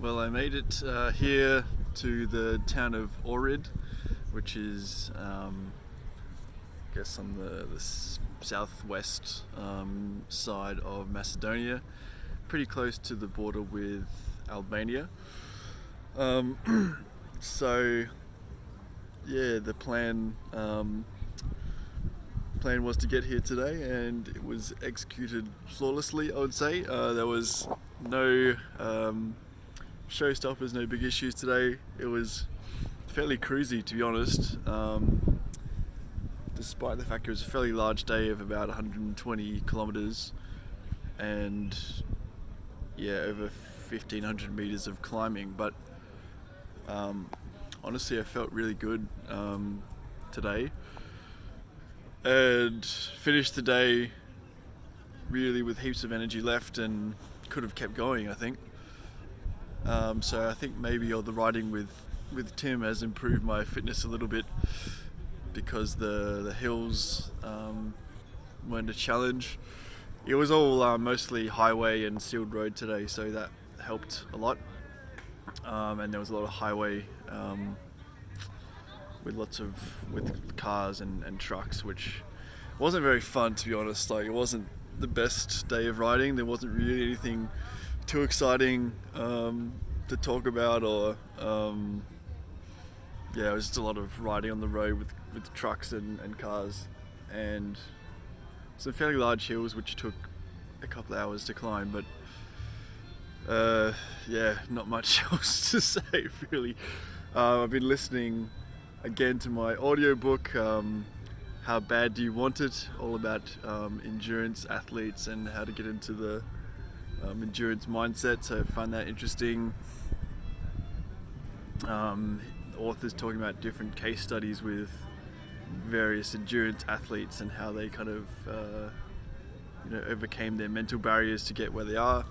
Well, I made it here to the town of Ohrid, which is, I guess, on the southwest side of Macedonia, pretty close to the border with Albania. So, yeah, the plan was to get here today, and it was executed flawlessly, I would say. There was no showstoppers, no big issues today. It was fairly cruisy, to be honest, despite the fact it was a fairly large day of about 120 kilometers and over 1500 meters of climbing. But honestly, I felt really good today and finished the day really with heaps of energy left and could have kept going, I think. So I think maybe all the riding with Tim has improved my fitness a little bit, because the hills weren't a challenge. It was all mostly highway and sealed road today, so that helped a lot. And there was a lot of highway with cars and trucks, which wasn't very fun, to be honest. Like, it wasn't the best day of riding. There wasn't really anything too exciting to talk about, or it was just a lot of riding on the road with trucks and cars, and some fairly large hills which took a couple of hours to climb. But not much else to say, really. I've been listening again to my audiobook, How Bad Do You Want It? All about endurance athletes and how to get into the endurance mindset, so I find that interesting. Authors talking about different case studies with various endurance athletes and how they kind of overcame their mental barriers to get where they are,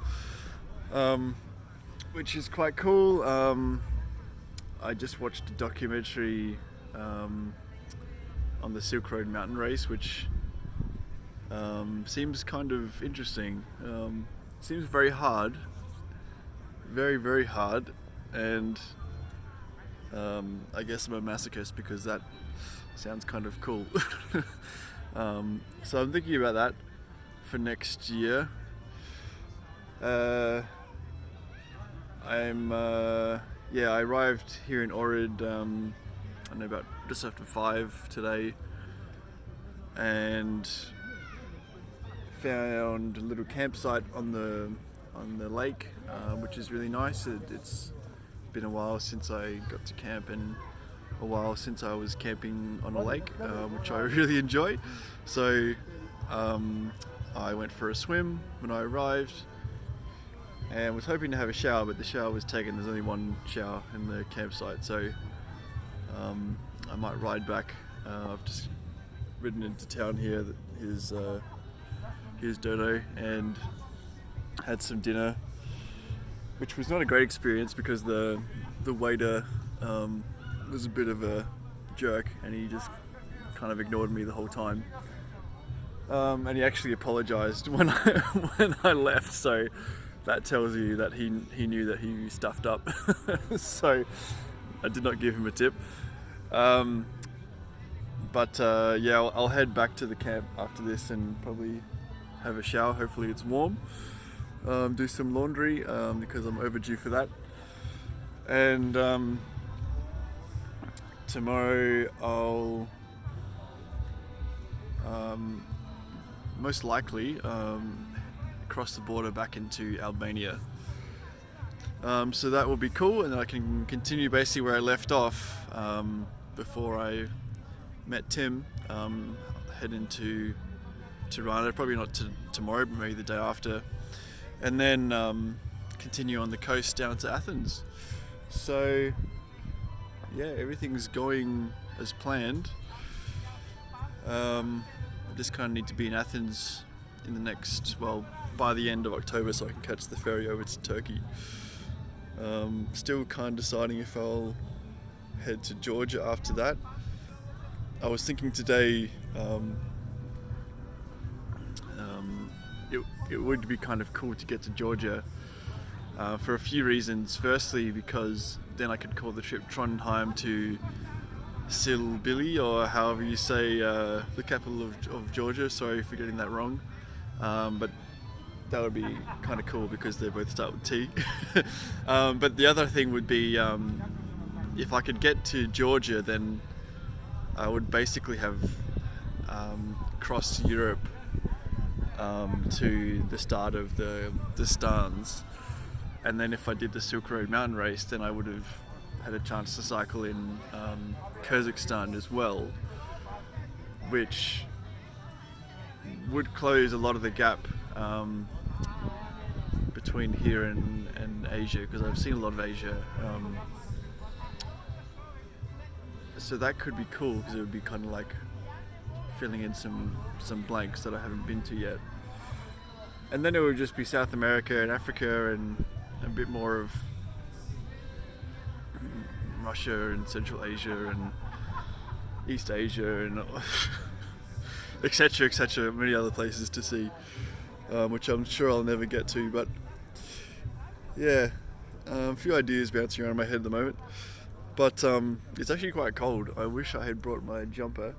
which is quite cool. I just watched a documentary on the Silk Road mountain race, which seems kind of interesting. Seems very hard, very, very hard, and I guess I'm a masochist because that sounds kind of cool. So I'm thinking about that for next year. I arrived here in Ohrid, I know, about just after 5 today, and found a little campsite on the lake, which is really nice. It's been a while since I got to camp, and a while since I was camping on a lake, which I really enjoy. So I went for a swim when I arrived and was hoping to have a shower, but the shower was taken. There's only one shower in the campsite, so I might ride back. I've just ridden into town here. Here's Dodo, and had some dinner, which was not a great experience because the waiter was a bit of a jerk, and he just kind of ignored me the whole time. And he actually apologised when I left, so that tells you that he knew that he stuffed up. So I did not give him a tip. I'll head back to the camp after this and probably have a shower. Hopefully it's warm. Do some laundry because I'm overdue for that. And tomorrow I'll most likely cross the border back into Albania. So that will be cool, and then I can continue basically where I left off before I met Tim. Head into Tirana, probably not tomorrow, but maybe the day after, and then continue on the coast down to Athens. So everything's going as planned. I just kind of need to be in Athens in the by the end of October, so I can catch the ferry over to Turkey. Still kind of deciding if I'll head to Georgia after that. I was thinking today it would be kind of cool to get to Georgia for a few reasons. Firstly, because then I could call the trip Trondheim to Silbilly, or however you say the capital of Georgia. Sorry for getting that wrong, but that would be kind of cool because they both start with T. But the other thing would be if I could get to Georgia, then I would basically have crossed Europe to the start of the stands, and then if I did the Silk Road mountain race, then I would have had a chance to cycle in Kazakhstan as well, which would close a lot of the gap between here and Asia, because I've seen a lot of Asia. So that could be cool, because it would be kind of like filling in some blanks that I haven't been to yet. And then it would just be South America and Africa and a bit more of Russia and Central Asia and East Asia and etc, many other places to see, which I'm sure I'll never get to, but yeah, a few ideas bouncing around my head at the moment. But it's actually quite cold. I wish I had brought my jumper,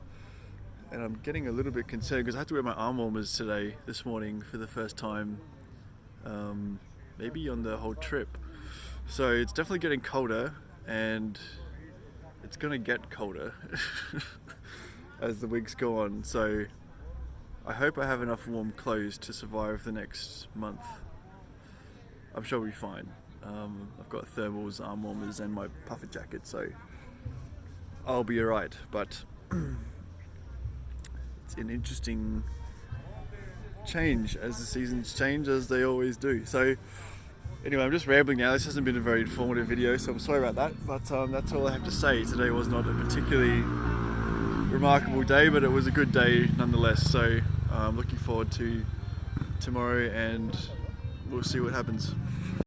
and I'm getting a little bit concerned because I had to wear my arm warmers this morning for the first time, maybe on the whole trip. So it's definitely getting colder, and it's gonna get colder as the weeks go on. So I hope I have enough warm clothes to survive the next month. I'm sure we'll be fine. I've got thermals, arm warmers, and my puffer jacket, so I'll be alright. But it's an interesting change as the seasons change, as they always do. So anyway, I'm just rambling now. This hasn't been a very informative video, so I'm sorry about that. But that's all I have to say. Today was not a particularly remarkable day, but it was a good day nonetheless. So I'm looking forward to tomorrow, and we'll see what happens.